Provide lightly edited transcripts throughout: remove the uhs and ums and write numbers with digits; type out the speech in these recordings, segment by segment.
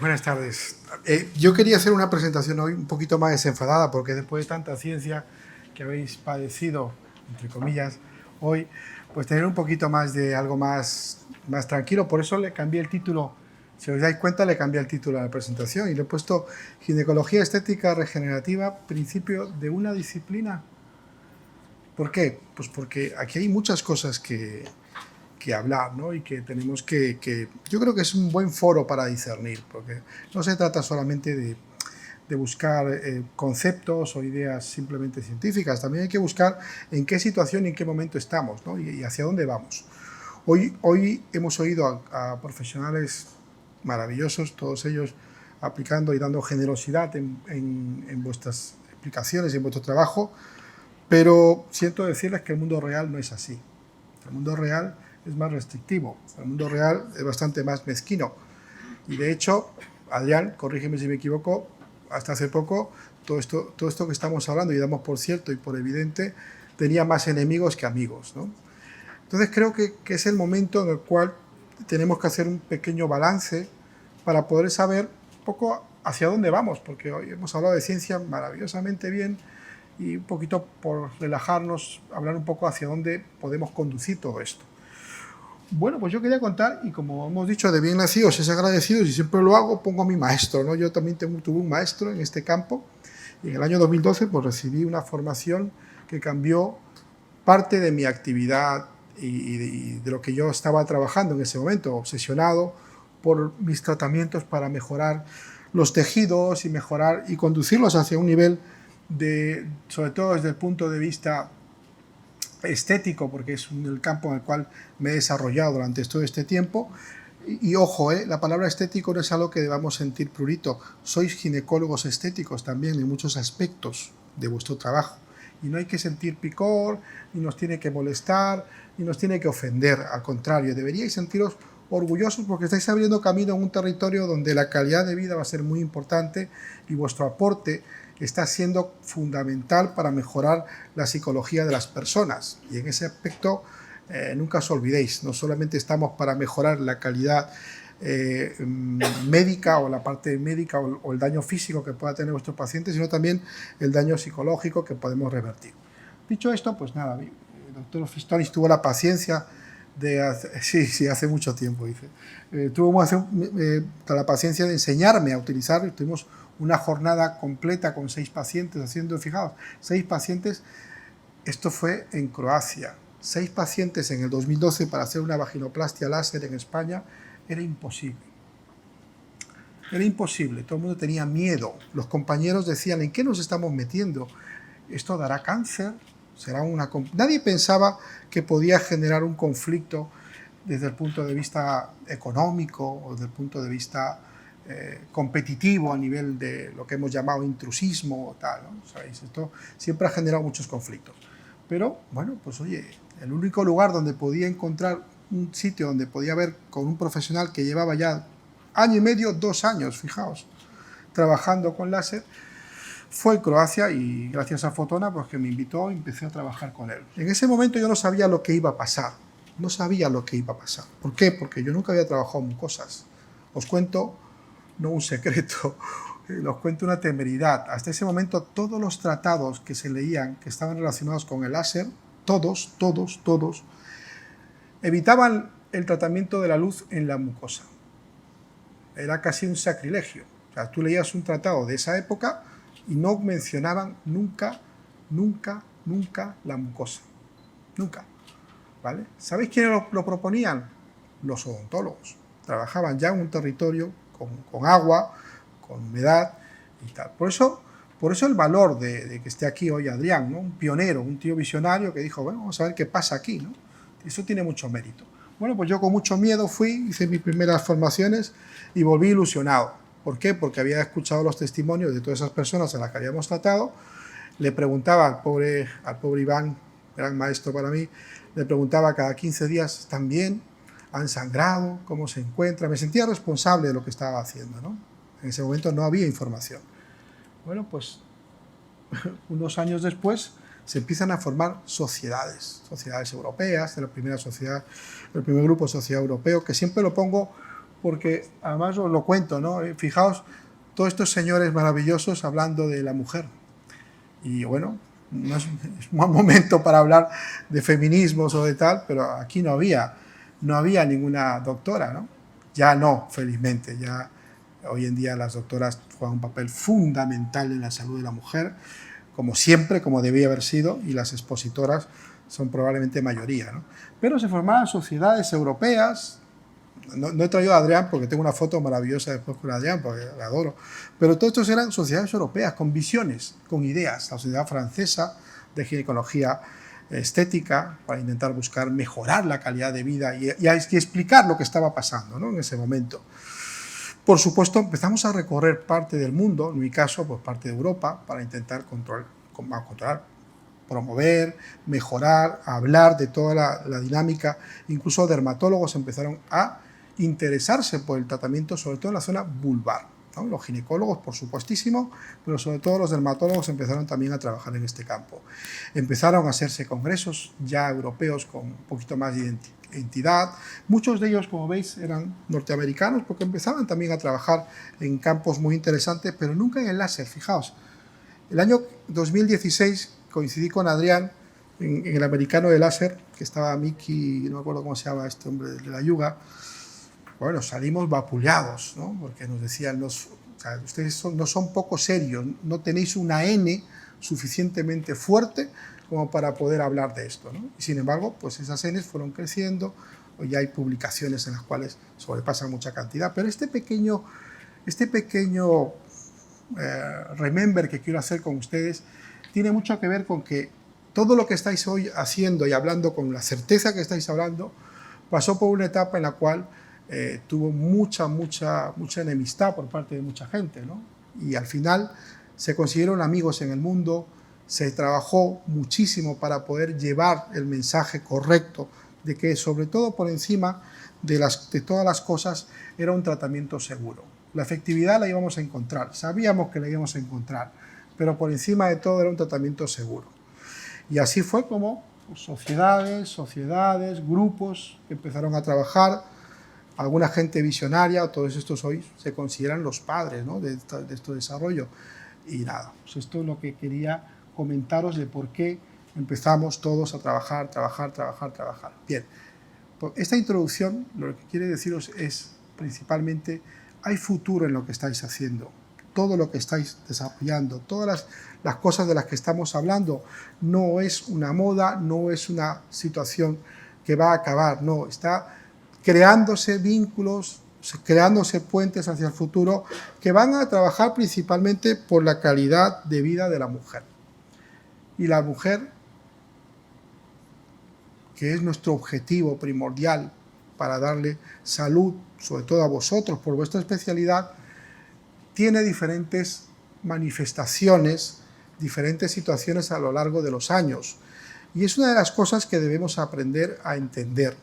Buenas tardes. Yo quería hacer una presentación hoy un poquito más desenfadada porque después de tanta ciencia que habéis padecido, entre comillas, hoy, pues tener un poquito más de algo más tranquilo. Por eso le cambié el título, si os dais cuenta, le cambié el título a la presentación y le he puesto Ginecología Estética Regenerativa, principio de una disciplina. ¿Por qué? Pues porque aquí hay muchas cosas que hablar, ¿no? Y que tenemos que yo creo que es un buen foro para discernir, porque no se trata solamente de buscar conceptos o ideas simplemente científicas, también hay que buscar en qué situación y en qué momento estamos, ¿no? y hacia dónde vamos. Hoy hemos oído a profesionales maravillosos, todos ellos aplicando y dando generosidad en vuestras explicaciones y en vuestro trabajo, pero siento decirles que el mundo real no es así. El mundo real es más restrictivo, el mundo real es bastante más mezquino. Y de hecho, Adrián, corrígeme si me equivoco, hasta hace poco, todo esto que estamos hablando, y damos por cierto y por evidente, tenía más enemigos que amigos, ¿no? Entonces creo que es el momento en el cual tenemos que hacer un pequeño balance para poder saber un poco hacia dónde vamos, porque hoy hemos hablado de ciencia maravillosamente bien, y un poquito por relajarnos, hablar un poco hacia dónde podemos conducir todo esto. Bueno, pues yo quería contar, y como hemos dicho, de bien nacidos es agradecidos, y siempre lo hago, pongo a mi maestro, ¿no? Yo también tuve un maestro en este campo, y en el año 2012 pues recibí una formación que cambió parte de mi actividad y de lo que yo estaba trabajando en ese momento, obsesionado por mis tratamientos para mejorar los tejidos y mejorar y conducirlos hacia un nivel sobre todo desde el punto de vista estético, porque es el campo en el cual me he desarrollado durante todo este tiempo. Y ojo, la palabra estético no es algo que debamos sentir prurito. Sois ginecólogos estéticos también en muchos aspectos de vuestro trabajo. Y no hay que sentir picor, ni nos tiene que molestar, ni nos tiene que ofender. Al contrario, deberíais sentiros orgullosos porque estáis abriendo camino en un territorio donde la calidad de vida va a ser muy importante y vuestro aporte está siendo fundamental para mejorar la psicología de las personas. Y en ese aspecto nunca os olvidéis, no solamente estamos para mejorar la calidad médica o la parte médica o el daño físico que pueda tener vuestro paciente, sino también el daño psicológico que podemos revertir. Dicho esto, pues nada, el doctor Fistonis tuvo la paciencia hace mucho tiempo, dice. Tuvo la paciencia de enseñarme a utilizar, tuvimos una jornada completa con 6 pacientes haciendo, fijaos, 6 pacientes, esto fue en Croacia, 6 pacientes en el 2012 para hacer una vaginoplastia láser en España, era imposible. Era imposible, todo el mundo tenía miedo, los compañeros decían, ¿en qué nos estamos metiendo? ¿Esto dará cáncer? Nadie pensaba que podía generar un conflicto desde el punto de vista económico o desde el punto de vista competitivo a nivel de lo que hemos llamado intrusismo o tal, ¿no? ¿Sabéis? Esto siempre ha generado muchos conflictos. Pero, bueno, pues oye, el único lugar donde podía encontrar un sitio donde podía ver con un profesional que llevaba ya año y medio, 2 años, fijaos, trabajando con láser, fue en Croacia, y gracias a Fotona, pues que me invitó y empecé a trabajar con él. En ese momento yo no sabía lo que iba a pasar, no sabía lo que iba a pasar. ¿Por qué? Porque yo nunca había trabajado en mucosas. Os cuento, no un secreto, os cuento una temeridad. Hasta ese momento todos los tratados que se leían, que estaban relacionados con el láser, todos, evitaban el tratamiento de la luz en la mucosa. Era casi un sacrilegio. O sea, tú leías un tratado de esa época y no mencionaban nunca la mucosa. Nunca. ¿Vale? ¿Sabéis quiénes lo proponían? Los odontólogos. Trabajaban ya en un territorio con agua, con humedad y tal. Por eso el valor de que esté aquí hoy Adrián, ¿no? Un pionero, un tío visionario que dijo, bueno, vamos a ver qué pasa aquí, ¿no? Eso tiene mucho mérito. Bueno, pues yo con mucho miedo fui, hice mis primeras formaciones y volví ilusionado. ¿Por qué? Porque había escuchado los testimonios de todas esas personas a las que habíamos tratado. Le preguntaba al pobre Iván, gran maestro para mí, le preguntaba cada 15 días, ¿están bien? ¿Han sangrado? ¿Cómo se encuentran? Me sentía responsable de lo que estaba haciendo, ¿no? En ese momento no había información. Bueno, pues unos años después se empiezan a formar sociedades europeas, de la primera sociedad, el primer grupo de sociedad europeo, que siempre lo pongo porque además os lo cuento, ¿no? Fijaos, todos estos señores maravillosos hablando de la mujer. Y bueno, no es un buen momento para hablar de feminismos o de tal, pero aquí no había ninguna doctora, ¿no? Ya no, felizmente, ya hoy en día las doctoras juegan un papel fundamental en la salud de la mujer, como siempre, como debía haber sido, y las expositoras son probablemente mayoría, ¿no? Pero se formaban sociedades europeas. No he traído a Adrián porque tengo una foto maravillosa después con Adrián, porque la adoro. Pero todos estos eran sociedades europeas con visiones, con ideas. La sociedad francesa de ginecología estética para intentar buscar mejorar la calidad de vida y explicar lo que estaba pasando, ¿no? En ese momento. Por supuesto, empezamos a recorrer parte del mundo, en mi caso, pues parte de Europa, para intentar controlar, promover, mejorar, hablar de toda la dinámica. Incluso dermatólogos empezaron a interesarse por el tratamiento, sobre todo en la zona vulvar, ¿no? Los ginecólogos, por supuestísimo, pero sobre todo los dermatólogos empezaron también a trabajar en este campo. Empezaron a hacerse congresos ya europeos con un poquito más de entidad. Muchos de ellos, como veis, eran norteamericanos porque empezaban también a trabajar en campos muy interesantes, pero nunca en el láser. Fijaos, el año 2016 coincidí con Adrián en el americano de láser, que estaba Miki, no me acuerdo cómo se llama este hombre de la yuga. Bueno, salimos vapuleados, ¿no? Porque nos decían, ustedes no son poco serios, no tenéis una N suficientemente fuerte como para poder hablar de esto, ¿no? Y sin embargo, pues esas Ns fueron creciendo, hoy hay publicaciones en las cuales sobrepasan mucha cantidad, pero este pequeño remember que quiero hacer con ustedes tiene mucho que ver con que todo lo que estáis hoy haciendo y hablando con la certeza que estáis hablando pasó por una etapa en la cual tuvo mucha enemistad por parte de mucha gente, ¿no? Y al final se consiguieron amigos en el mundo, se trabajó muchísimo para poder llevar el mensaje correcto de que sobre todo por encima de todas las cosas era un tratamiento seguro. La efectividad la íbamos a encontrar, sabíamos que la íbamos a encontrar, pero por encima de todo era un tratamiento seguro. Y así fue como pues, sociedades, grupos que empezaron a trabajar. Alguna gente visionaria, todos estos hoy se consideran los padres, ¿no? de este desarrollo. Y nada, pues esto es lo que quería comentaros de por qué empezamos todos a trabajar. Bien, pues esta introducción lo que quiere deciros es principalmente hay futuro en lo que estáis haciendo. Todo lo que estáis desarrollando, todas las cosas de las que estamos hablando, no es una moda, no es una situación que va a acabar, no, está creándose vínculos, creándose puentes hacia el futuro que van a trabajar principalmente por la calidad de vida de la mujer. Y la mujer, que es nuestro objetivo primordial para darle salud, sobre todo a vosotros por vuestra especialidad, tiene diferentes manifestaciones, diferentes situaciones a lo largo de los años. Y es una de las cosas que debemos aprender a entender.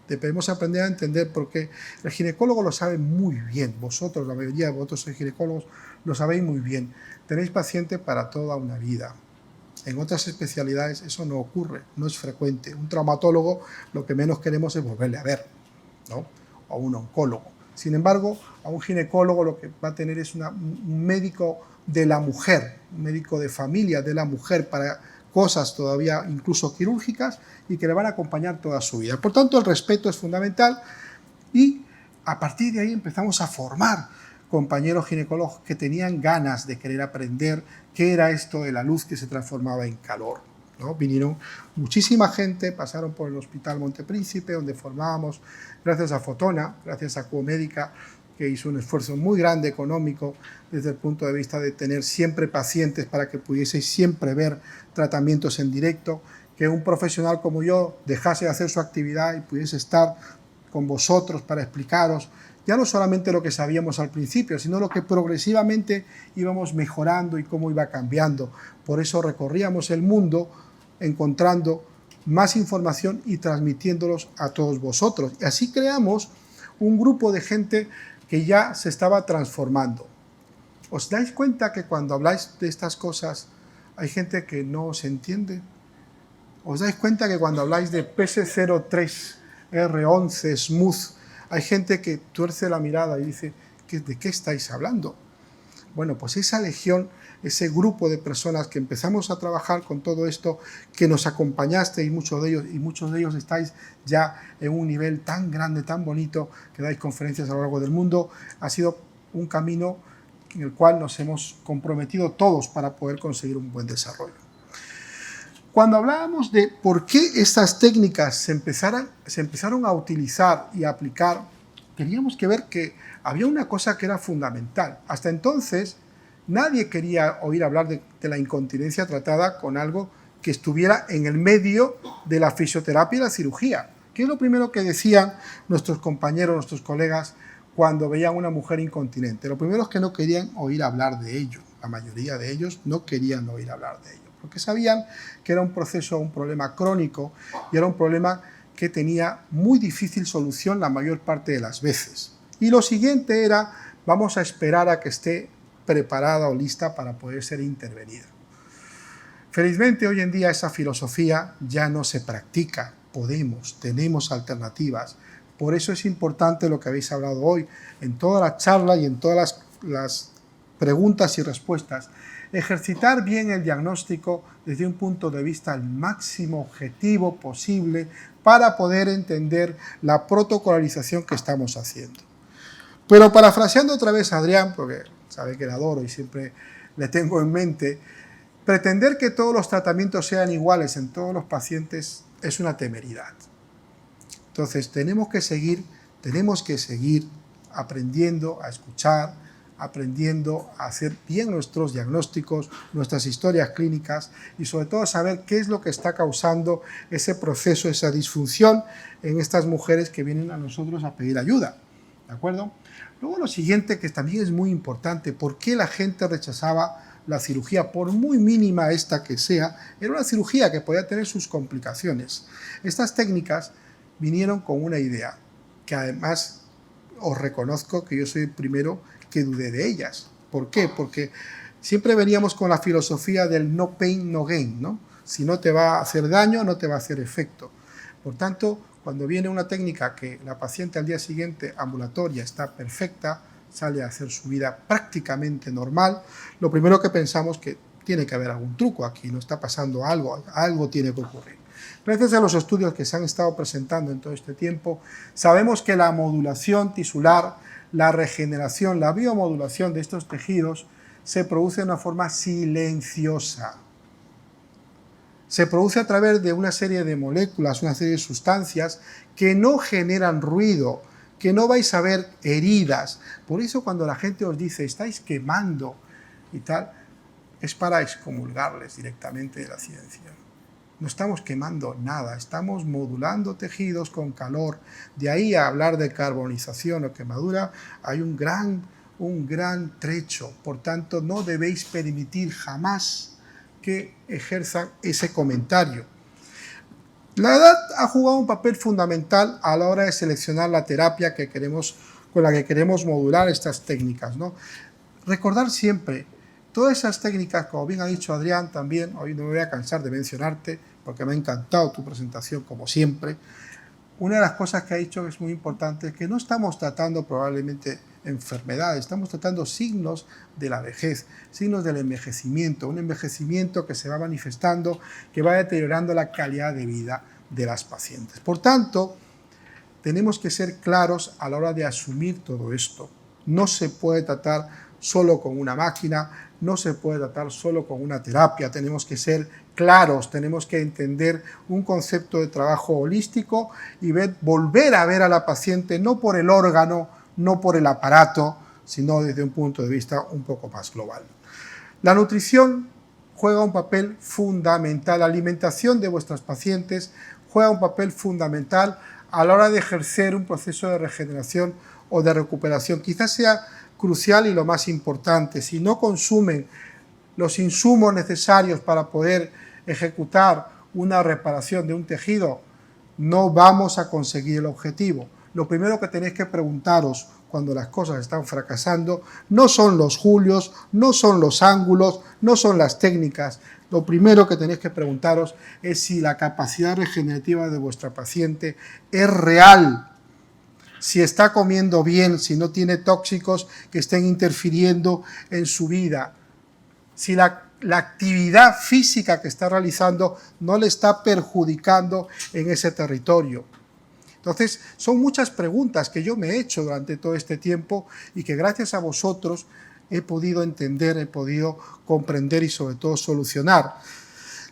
Debemos aprender a entender porque el ginecólogo lo sabe muy bien. Vosotros, la mayoría de vosotros sois ginecólogos, lo sabéis muy bien. Tenéis paciente para toda una vida. En otras especialidades eso no ocurre, no es frecuente. Un traumatólogo lo que menos queremos es volverle a ver, ¿no? O un oncólogo. Sin embargo, a un ginecólogo lo que va a tener es un médico de la mujer, un médico de familia de la mujer para cosas todavía incluso quirúrgicas y que le van a acompañar toda su vida. Por tanto, el respeto es fundamental y a partir de ahí empezamos a formar compañeros ginecólogos que tenían ganas de querer aprender qué era esto de la luz que se transformaba en calor, ¿no? Vinieron muchísima gente, pasaron por el Hospital Montepríncipe, donde formábamos, gracias a Fotona, gracias a Cuomédica, que hizo un esfuerzo muy grande económico desde el punto de vista de tener siempre pacientes para que pudieseis siempre ver tratamientos en directo, que un profesional como yo dejase de hacer su actividad y pudiese estar con vosotros para explicaros ya no solamente lo que sabíamos al principio, sino lo que progresivamente íbamos mejorando y cómo iba cambiando. Por eso recorríamos el mundo encontrando más información y transmitiéndolos a todos vosotros. Y así creamos un grupo de gente que ya se estaba transformando. ¿Os dais cuenta que cuando habláis de estas cosas hay gente que no os entiende? ¿Os dais cuenta que cuando habláis de PS03, R11, Smooth, Hay gente que tuerce la mirada y dice, ¿de qué estáis hablando? Bueno, pues esa legión, ese grupo de personas que empezamos a trabajar con todo esto, que nos acompañaste y muchos de ellos estáis ya en un nivel tan grande, tan bonito, que dais conferencias a lo largo del mundo, ha sido un camino en el cual nos hemos comprometido todos para poder conseguir un buen desarrollo. Cuando hablábamos de por qué estas técnicas se empezaron a utilizar y a aplicar, teníamos que ver que había una cosa que era fundamental. Hasta entonces, nadie quería oír hablar de la incontinencia tratada con algo que estuviera en el medio de la fisioterapia y la cirugía. ¿Qué es lo primero que decían nuestros compañeros, nuestros colegas, cuando veían a una mujer incontinente? Lo primero es que no querían oír hablar de ello. La mayoría de ellos no querían oír hablar de ello, porque sabían que era un proceso, un problema crónico, y era un problema que tenía muy difícil solución la mayor parte de las veces. Y lo siguiente era, vamos a esperar a que esté preparada o lista para poder ser intervenida. Felizmente hoy en día esa filosofía ya no se practica, tenemos alternativas. Por eso es importante lo que habéis hablado hoy, en toda la charla y en todas las preguntas y respuestas, ejercitar bien el diagnóstico desde un punto de vista el máximo objetivo posible para poder entender la protocolarización que estamos haciendo. Pero parafraseando otra vez a Adrián, porque sabe que le adoro y siempre le tengo en mente, pretender que todos los tratamientos sean iguales en todos los pacientes es una temeridad. Entonces tenemos que seguir aprendiendo a escuchar, aprendiendo a hacer bien nuestros diagnósticos, nuestras historias clínicas y sobre todo saber qué es lo que está causando ese proceso, esa disfunción en estas mujeres que vienen a nosotros a pedir ayuda. ¿De acuerdo? Luego lo siguiente, que también es muy importante, ¿por qué la gente rechazaba la cirugía? Por muy mínima esta que sea, era una cirugía que podía tener sus complicaciones. Estas técnicas vinieron con una idea, que además os reconozco que yo soy el primero que dudé de ellas. ¿Por qué? Porque siempre veníamos con la filosofía del no pain, no gain, ¿no? Si no te va a hacer daño, no te va a hacer efecto. Por tanto, cuando viene una técnica que la paciente al día siguiente ambulatoria está perfecta, sale a hacer su vida prácticamente normal, lo primero que pensamos que tiene que haber algún truco aquí, no está pasando algo tiene que ocurrir. Gracias a los estudios que se han estado presentando en todo este tiempo, sabemos que la modulación tisular, la regeneración, la biomodulación de estos tejidos se produce de una forma silenciosa. Se produce a través de una serie de moléculas, una serie de sustancias que no generan ruido, que no vais a ver heridas. Por eso cuando la gente os dice, estáis quemando y tal, es para excomulgarles directamente de la ciencia. No estamos quemando nada, estamos modulando tejidos con calor. De ahí a hablar de carbonización o quemadura hay un gran trecho. Por tanto, no debéis permitir jamás que ejerzan ese comentario. La edad ha jugado un papel fundamental a la hora de seleccionar la terapia con la que queremos modular estas técnicas, ¿no? Recordar siempre, todas esas técnicas, como bien ha dicho Adrián también, hoy no me voy a cansar de mencionarte, porque me ha encantado tu presentación como siempre. Una de las cosas que ha dicho que es muy importante es que no estamos tratando probablemente enfermedades, estamos tratando signos de la vejez, signos del envejecimiento, un envejecimiento que se va manifestando, que va deteriorando la calidad de vida de las pacientes. Por tanto, tenemos que ser claros a la hora de asumir todo esto. No se puede tratar solo con una máquina, no se puede tratar solo con una terapia, tenemos que ser claros, tenemos que entender un concepto de trabajo holístico y volver a ver a la paciente no por el órgano, no por el aparato, sino desde un punto de vista un poco más global. La nutrición juega un papel fundamental, la alimentación de vuestras pacientes juega un papel fundamental a la hora de ejercer un proceso de regeneración o de recuperación. Quizás sea crucial y lo más importante. Si no consumen los insumos necesarios para poder ejecutar una reparación de un tejido, no vamos a conseguir el objetivo. Lo primero que tenéis que preguntaros cuando las cosas están fracasando no son los julios, no son los ángulos, no son las técnicas. Lo primero que tenéis que preguntaros es si la capacidad regenerativa de vuestra paciente es real. si está comiendo bien, si no tiene tóxicos que estén interfiriendo en su vida, si la actividad física que está realizando no le está perjudicando en ese territorio. Entonces, son muchas preguntas que yo me he hecho durante todo este tiempo y que gracias a vosotros he podido entender, he podido comprender y sobre todo solucionar.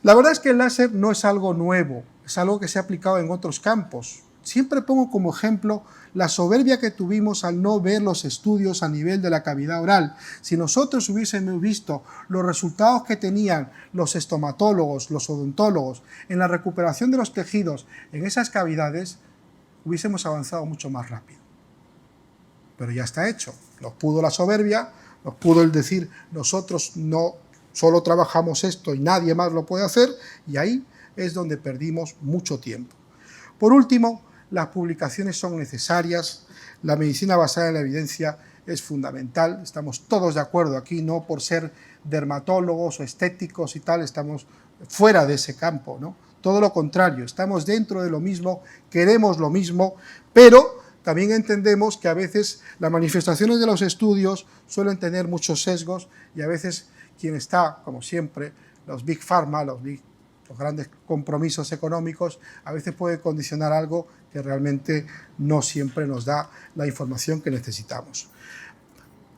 La verdad es que el láser no es algo nuevo, es algo que se ha aplicado en otros campos. Siempre pongo como ejemplo la soberbia que tuvimos al no ver los estudios a nivel de la cavidad oral. Si nosotros hubiésemos visto los resultados que tenían los estomatólogos, los odontólogos, en la recuperación de los tejidos en esas cavidades, hubiésemos avanzado mucho más rápido. Pero ya está hecho. Nos pudo la soberbia, nos pudo el decir, nosotros no solo trabajamos esto y nadie más lo puede hacer, y ahí es donde perdimos mucho tiempo. Por último, las publicaciones son necesarias, la medicina basada en la evidencia es fundamental, estamos todos de acuerdo aquí, no por ser dermatólogos o estéticos y tal, estamos fuera de ese campo, ¿no? Todo lo contrario, estamos dentro de lo mismo, queremos lo mismo, pero también entendemos que a veces las manifestaciones de los estudios suelen tener muchos sesgos y a veces quien está, como siempre, los Big Pharma, los grandes compromisos económicos, a veces puede condicionar algo que realmente no siempre nos da la información que necesitamos.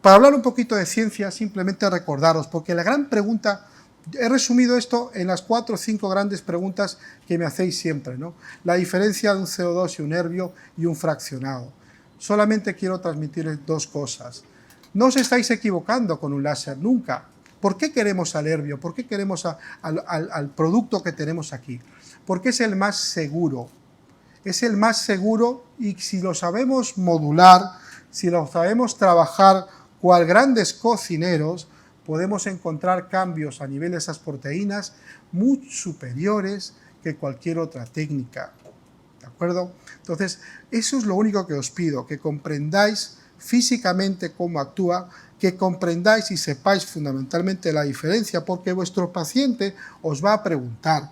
Para hablar un poquito de ciencia, simplemente recordaros, porque la gran pregunta, he resumido esto en las 4 o 5 grandes preguntas que me hacéis siempre, ¿no? La diferencia de un CO2 y un herbio y un fraccionado. Solamente quiero transmitirles 2 cosas. No os estáis equivocando con un láser, nunca. ¿Por qué queremos al herbio? ¿Por qué queremos al producto que tenemos aquí? Porque es el más seguro. Es el más seguro y si lo sabemos modular, si lo sabemos trabajar cual grandes cocineros, podemos encontrar cambios a nivel de esas proteínas muy superiores que cualquier otra técnica. ¿De acuerdo? Entonces, eso es lo único que os pido, que comprendáis físicamente cómo actúa, que comprendáis y sepáis fundamentalmente la diferencia, porque vuestro paciente os va a preguntar,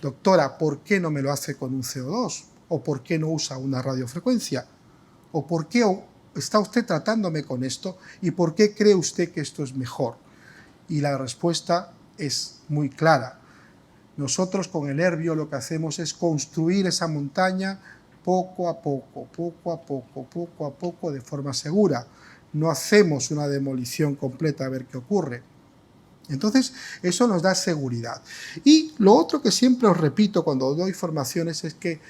doctora, ¿por qué no me lo hace con un CO2? ¿O por qué no usa una radiofrecuencia? ¿O por qué está usted tratándome con esto? ¿Y por qué cree usted que esto es mejor? Y la respuesta es muy clara. Nosotros con el herbio lo que hacemos es construir esa montaña poco a poco, de forma segura. No hacemos una demolición completa a ver qué ocurre. Entonces, eso nos da seguridad. Y lo otro que siempre os repito cuando doy formaciones es que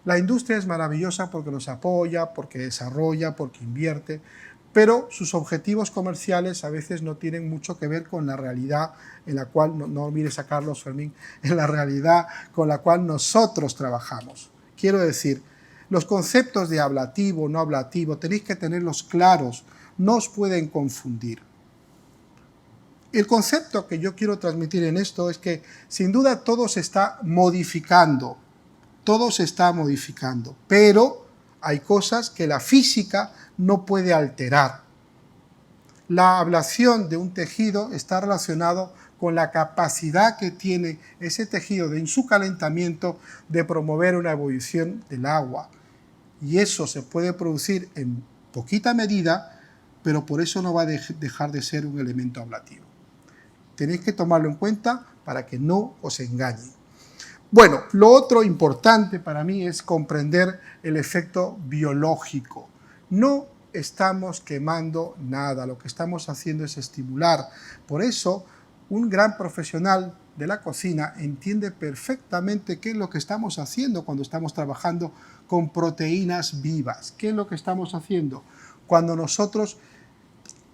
la industria es maravillosa porque nos apoya, porque desarrolla, porque invierte, pero sus objetivos comerciales a veces no tienen mucho que ver con la realidad en la cual, no mires a Carlos Fermín, en la realidad con la cual nosotros trabajamos. Quiero decir, los conceptos de ablativo, no ablativo, tenéis que tenerlos claros, no os pueden confundir. El concepto que yo quiero transmitir en esto es que sin duda todo se está modificando, pero hay cosas que la física no puede alterar. La ablación de un tejido está relacionado con la capacidad que tiene ese tejido en su calentamiento de promover una ebullición del agua. Y eso se puede producir en poquita medida, pero por eso no va a dejar de ser un elemento ablativo. Tenéis que tomarlo en cuenta para que no os engañen. Bueno, lo otro importante para mí es comprender el efecto biológico. No estamos quemando nada, lo que estamos haciendo es estimular. Por eso, un gran profesional de la cocina entiende perfectamente qué es lo que estamos haciendo cuando estamos trabajando con proteínas vivas. ¿Qué es lo que estamos haciendo? Cuando nosotros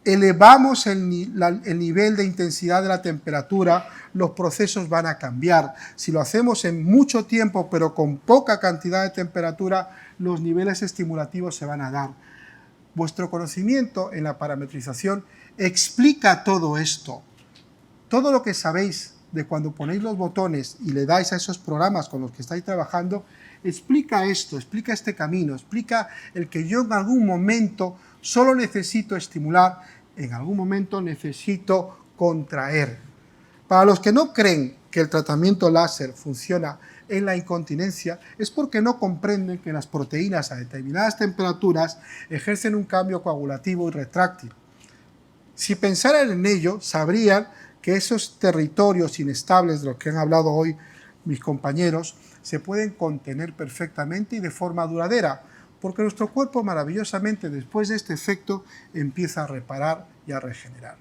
elevamos el nivel de intensidad de la temperatura, los procesos van a cambiar. Si lo hacemos en mucho tiempo, pero con poca cantidad de temperatura, los niveles estimulativos se van a dar. Vuestro conocimiento en la parametrización explica todo esto. Todo lo que sabéis de cuando ponéis los botones y le dais a esos programas con los que estáis trabajando, explica esto, explica este camino, explica el que yo en algún momento solo necesito estimular, en algún momento necesito contraer. Para los que no creen que el tratamiento láser funciona en la incontinencia es porque no comprenden que las proteínas a determinadas temperaturas ejercen un cambio coagulativo y retráctil. Si pensaran en ello, sabrían que esos territorios inestables de los que han hablado hoy mis compañeros se pueden contener perfectamente y de forma duradera, porque nuestro cuerpo maravillosamente después de este efecto empieza a reparar y a regenerar.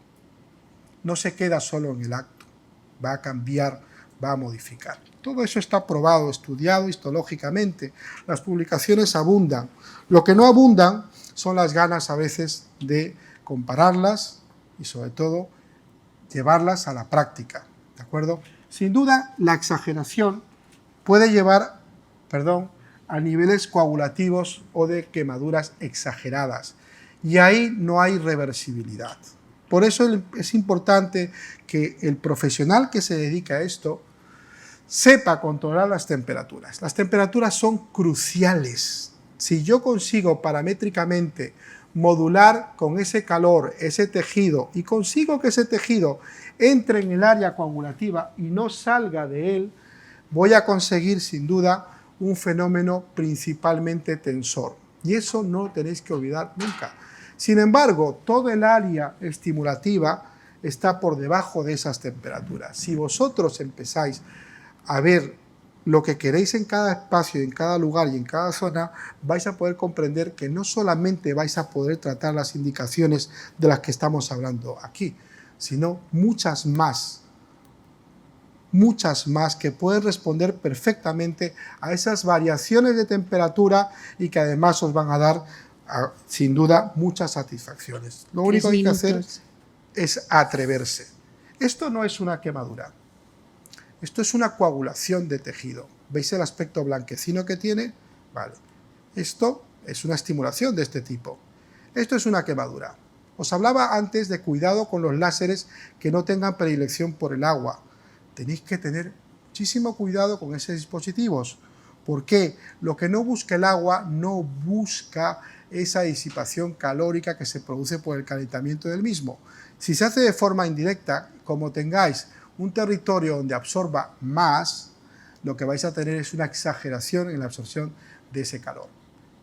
No se queda solo en el acto, va a cambiar, va a modificar. Todo eso está probado, estudiado histológicamente. Las publicaciones abundan. Lo que no abundan son las ganas a veces de compararlas y sobre todo llevarlas a la práctica, ¿de acuerdo? Sin duda, la exageración puede llevar, a niveles coagulativos o de quemaduras exageradas y ahí no hay reversibilidad. Por eso es importante que el profesional que se dedica a esto sepa controlar las temperaturas. Las temperaturas son cruciales. Si yo consigo paramétricamente modular con ese calor, ese tejido, y consigo que ese tejido entre en el área coagulativa y no salga de él, voy a conseguir sin duda un fenómeno principalmente tensor. Y eso no lo tenéis que olvidar nunca. Sin embargo, todo el área estimulativa está por debajo de esas temperaturas. Si vosotros empezáis a ver lo que queréis en cada espacio, en cada lugar y en cada zona, vais a poder comprender que no solamente vais a poder tratar las indicaciones de las que estamos hablando aquí, sino muchas más que pueden responder perfectamente a esas variaciones de temperatura y que además os van a dar, sin duda, muchas satisfacciones. Lo único que hay que hacer es atreverse. Esto no es una quemadura. Esto es una coagulación de tejido. ¿Veis el aspecto blanquecino que tiene? Vale. Esto es una estimulación de este tipo. Esto es una quemadura. Os hablaba antes de cuidado con los láseres que no tengan predilección por el agua. Tenéis que tener muchísimo cuidado con esos dispositivos. ¿Por qué? Lo que no busca el agua no busca esa disipación calórica que se produce por el calentamiento del mismo. Si se hace de forma indirecta, como tengáis un territorio donde absorba más, lo que vais a tener es una exageración en la absorción de ese calor.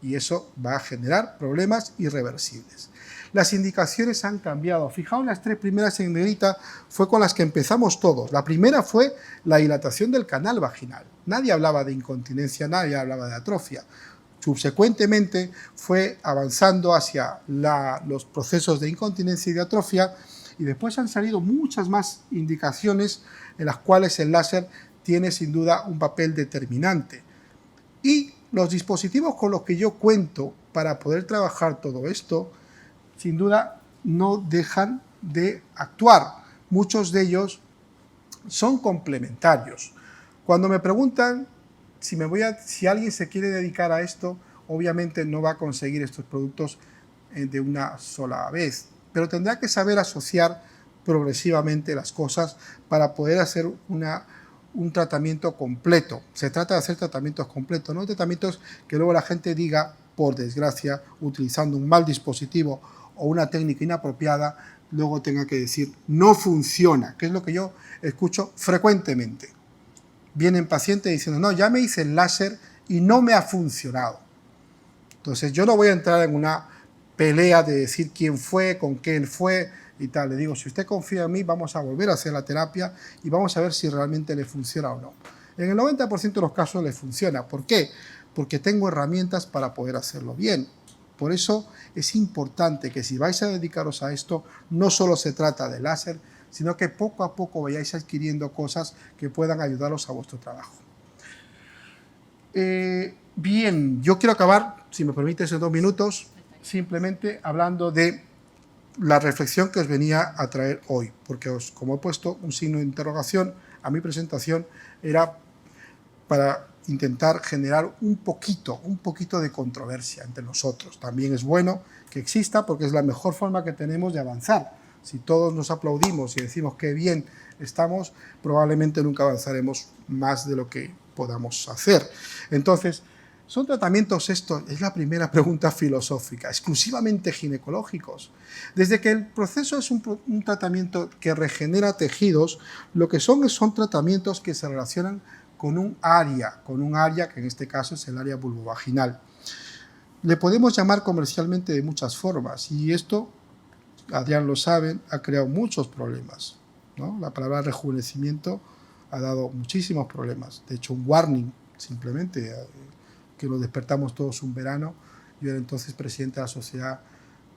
Y eso va a generar problemas irreversibles. Las indicaciones han cambiado. Fijaos, las tres primeras en negrita fue con las que empezamos todos. La primera fue la dilatación del canal vaginal. Nadie hablaba de incontinencia, nadie hablaba de atrofia. Subsecuentemente fue avanzando hacia los procesos de incontinencia y de atrofia, y después han salido muchas más indicaciones en las cuales el láser tiene sin duda un papel determinante. Y los dispositivos con los que yo cuento para poder trabajar todo esto, sin duda no dejan de actuar. Muchos de ellos son complementarios. Cuando me preguntan si alguien se quiere dedicar a esto, obviamente no va a conseguir estos productos de una sola vez, pero tendrá que saber asociar progresivamente las cosas para poder hacer un tratamiento completo. Se trata de hacer tratamientos completos, no tratamientos que luego la gente diga, por desgracia, utilizando un mal dispositivo o una técnica inapropiada, luego tenga que decir no funciona, que es lo que yo escucho frecuentemente. Vienen pacientes diciendo, no, ya me hice el láser y no me ha funcionado. Entonces yo no voy a entrar en una pelea de decir quién fue, con quién fue y tal. Le digo, si usted confía en mí, vamos a volver a hacer la terapia y vamos a ver si realmente le funciona o no. En el 90% de los casos le funciona. ¿Por qué? Porque tengo herramientas para poder hacerlo bien. Por eso es importante que si vais a dedicaros a esto, no solo se trata de láser, sino que poco a poco vayáis adquiriendo cosas que puedan ayudaros a vuestro trabajo. Bien, yo quiero acabar, si me permites, en 2 minutos, simplemente hablando de la reflexión que os venía a traer hoy, porque como he puesto un signo de interrogación a mi presentación, era para intentar generar un poquito de controversia entre nosotros. También es bueno que exista porque es la mejor forma que tenemos de avanzar. Si todos nos aplaudimos y decimos qué bien estamos, probablemente nunca avanzaremos más de lo que podamos hacer. Entonces, ¿Son tratamientos estos? Es la primera pregunta filosófica, exclusivamente ginecológicos. Desde que el proceso es un tratamiento que regenera tejidos, lo que son tratamientos que se relacionan con un área que en este caso es el área vulvovaginal. Le podemos llamar comercialmente de muchas formas y esto, Adrián lo sabe, ha creado muchos problemas, ¿no? La palabra rejuvenecimiento ha dado muchísimos problemas. De hecho, un warning, simplemente, que nos despertamos todos un verano. Yo era entonces presidente de la Sociedad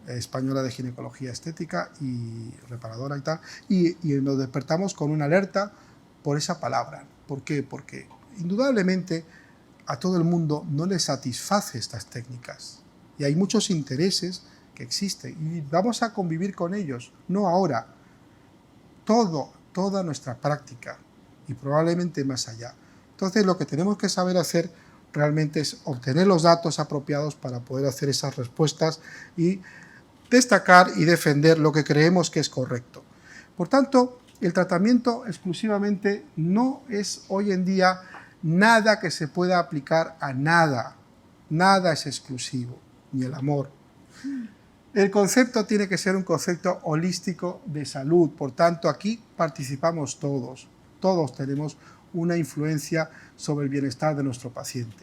Española de Ginecología Estética y Reparadora y tal, y nos despertamos con una alerta por esa palabra. ¿Por qué? Porque indudablemente a todo el mundo no le satisface estas técnicas y hay muchos intereses que existen y vamos a convivir con ellos, no ahora, toda nuestra práctica y probablemente más allá. Entonces lo que tenemos que saber hacer realmente es obtener los datos apropiados para poder hacer esas respuestas y destacar y defender lo que creemos que es correcto. Por tanto, el tratamiento exclusivamente no es hoy en día nada que se pueda aplicar a nada. Nada es exclusivo, ni el amor. El concepto tiene que ser un concepto holístico de salud. Por tanto, aquí participamos todos. Todos tenemos una influencia sobre el bienestar de nuestro paciente.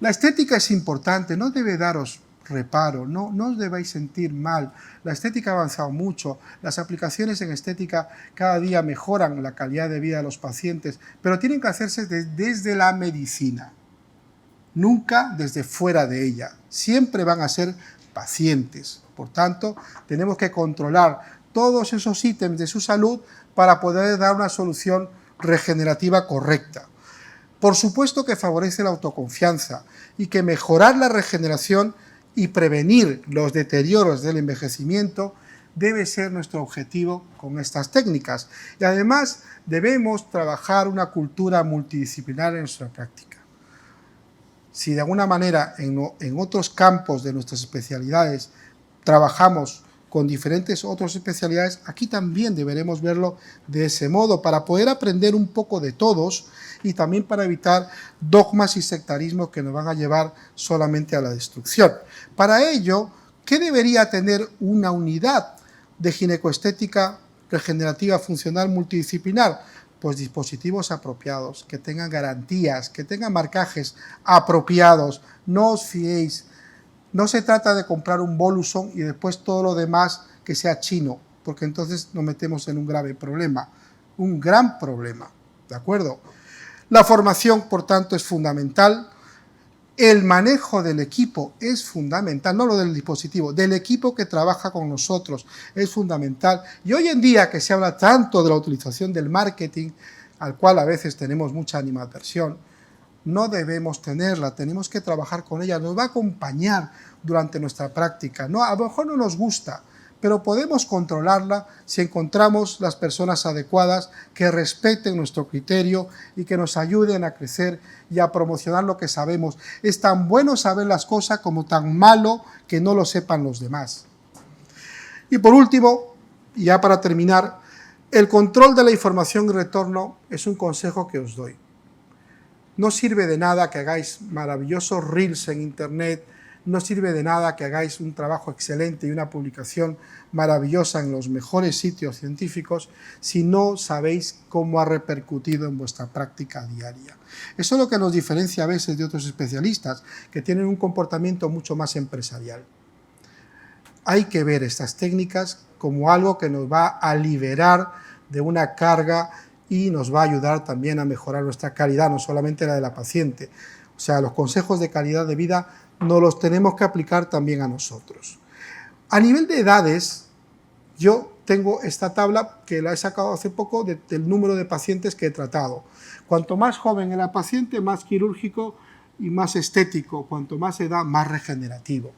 La estética es importante, no debe daros reparo, no os debáis sentir mal. La estética ha avanzado mucho, las aplicaciones en estética cada día mejoran la calidad de vida de los pacientes, pero tienen que hacerse desde la medicina, nunca desde fuera de ella. Siempre van a ser pacientes. Por tanto, tenemos que controlar todos esos ítems de su salud para poder dar una solución regenerativa correcta. Por supuesto que favorece la autoconfianza y que mejorar la regeneración y prevenir los deterioros del envejecimiento debe ser nuestro objetivo con estas técnicas. Y además debemos trabajar una cultura multidisciplinar en nuestra práctica. Si de alguna manera en otros campos de nuestras especialidades trabajamos con diferentes otras especialidades, aquí también deberemos verlo de ese modo para poder aprender un poco de todos y también para evitar dogmas y sectarismos que nos van a llevar solamente a la destrucción. Para ello, ¿qué debería tener una unidad de ginecoestética regenerativa funcional multidisciplinar? Pues dispositivos apropiados, que tengan garantías, que tengan marcajes apropiados. No os fiéis. No se trata de comprar un Voluson y después todo lo demás que sea chino, porque entonces nos metemos en un grave problema, un gran problema, ¿de acuerdo? La formación, por tanto, es fundamental. El manejo del equipo es fundamental, no lo del dispositivo, del equipo que trabaja con nosotros es fundamental. Y hoy en día que se habla tanto de la utilización del marketing, al cual a veces tenemos mucha animadversión, no debemos tenerla, tenemos que trabajar con ella, nos va a acompañar durante nuestra práctica. No, a lo mejor no nos gusta, pero podemos controlarla si encontramos las personas adecuadas que respeten nuestro criterio y que nos ayuden a crecer y a promocionar lo que sabemos. Es tan bueno saber las cosas como tan malo que no lo sepan los demás. Y por último, y ya para terminar, el control de la información y retorno es un consejo que os doy. No sirve de nada que hagáis maravillosos reels en internet, no sirve de nada que hagáis un trabajo excelente y una publicación maravillosa en los mejores sitios científicos si no sabéis cómo ha repercutido en vuestra práctica diaria. Eso es lo que nos diferencia a veces de otros especialistas que tienen un comportamiento mucho más empresarial. Hay que ver estas técnicas como algo que nos va a liberar de una carga y nos va a ayudar también a mejorar nuestra calidad, no solamente la de la paciente. O sea, los consejos de calidad de vida nos los tenemos que aplicar también a nosotros. A nivel de edades, yo tengo esta tabla que la he sacado hace poco del número de pacientes que he tratado. Cuanto más joven era el paciente, más quirúrgico y más estético. Cuanto más edad, más regenerativo.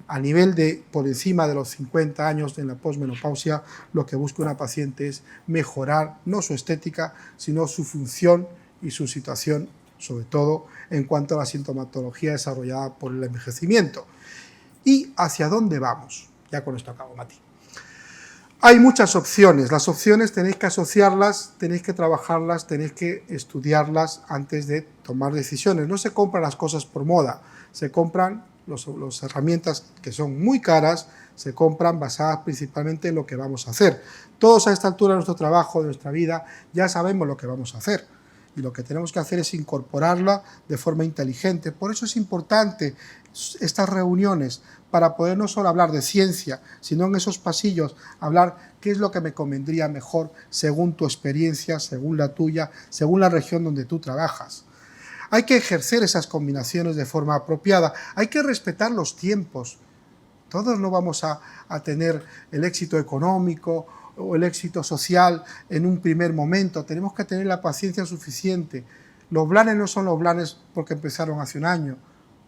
A nivel de por encima de los 50 años en la posmenopausia, lo que busca una paciente es mejorar no su estética, sino su función y su situación, sobre todo en cuanto a la sintomatología desarrollada por el envejecimiento. ¿Y hacia dónde vamos? Ya con esto acabo, Mati. Hay muchas opciones. Las opciones tenéis que asociarlas, tenéis que trabajarlas, tenéis que estudiarlas antes de tomar decisiones. No se compran las cosas por moda, se compran las herramientas que son muy caras, se compran basadas principalmente en lo que vamos a hacer. Todos a esta altura de nuestro trabajo, de nuestra vida, ya sabemos lo que vamos a hacer. Y lo que tenemos que hacer es incorporarla de forma inteligente. Por eso es importante estas reuniones, para poder no solo hablar de ciencia, sino en esos pasillos hablar qué es lo que me convendría mejor según tu experiencia, según la tuya, según la región donde tú trabajas. Hay que ejercer esas combinaciones de forma apropiada, hay que respetar los tiempos. Todos no vamos a tener el éxito económico o el éxito social en un primer momento, tenemos que tener la paciencia suficiente. Los blanes no son los blanes porque empezaron hace un año,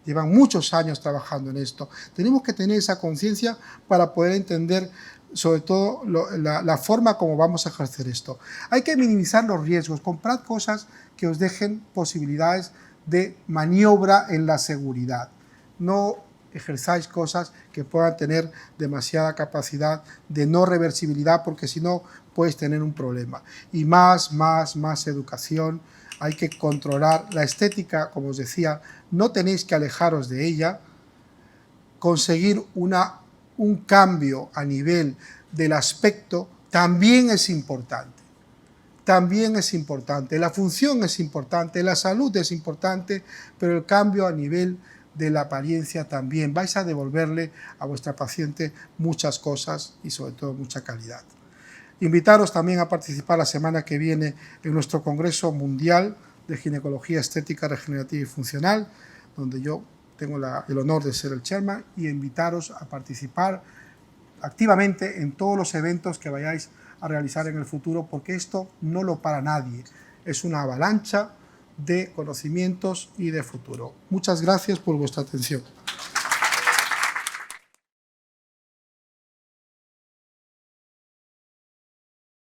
llevan muchos años trabajando en esto. Tenemos que tener esa conciencia para poder entender sobre todo la forma como vamos a ejercer esto. Hay que minimizar los riesgos, comprad cosas que os dejen posibilidades de maniobra en la seguridad. No ejerzáis cosas que puedan tener demasiada capacidad de no reversibilidad, porque si no puedes tener un problema. Y más educación. Hay que controlar la estética, como os decía, no tenéis que alejaros de ella. Conseguir un cambio a nivel del aspecto también es importante. También es importante. La función es importante, la salud es importante, pero el cambio a nivel de la apariencia también. Vais a devolverle a vuestra paciente muchas cosas y sobre todo mucha calidad. Invitaros también a participar la semana que viene en nuestro Congreso Mundial de Ginecología Estética, Regenerativa y Funcional, donde yo tengo el honor de ser el chairman, y invitaros a participar activamente en todos los eventos que vayáis a realizar en el futuro, porque esto no lo para nadie, es una avalancha de conocimientos y de futuro. Muchas gracias por vuestra atención.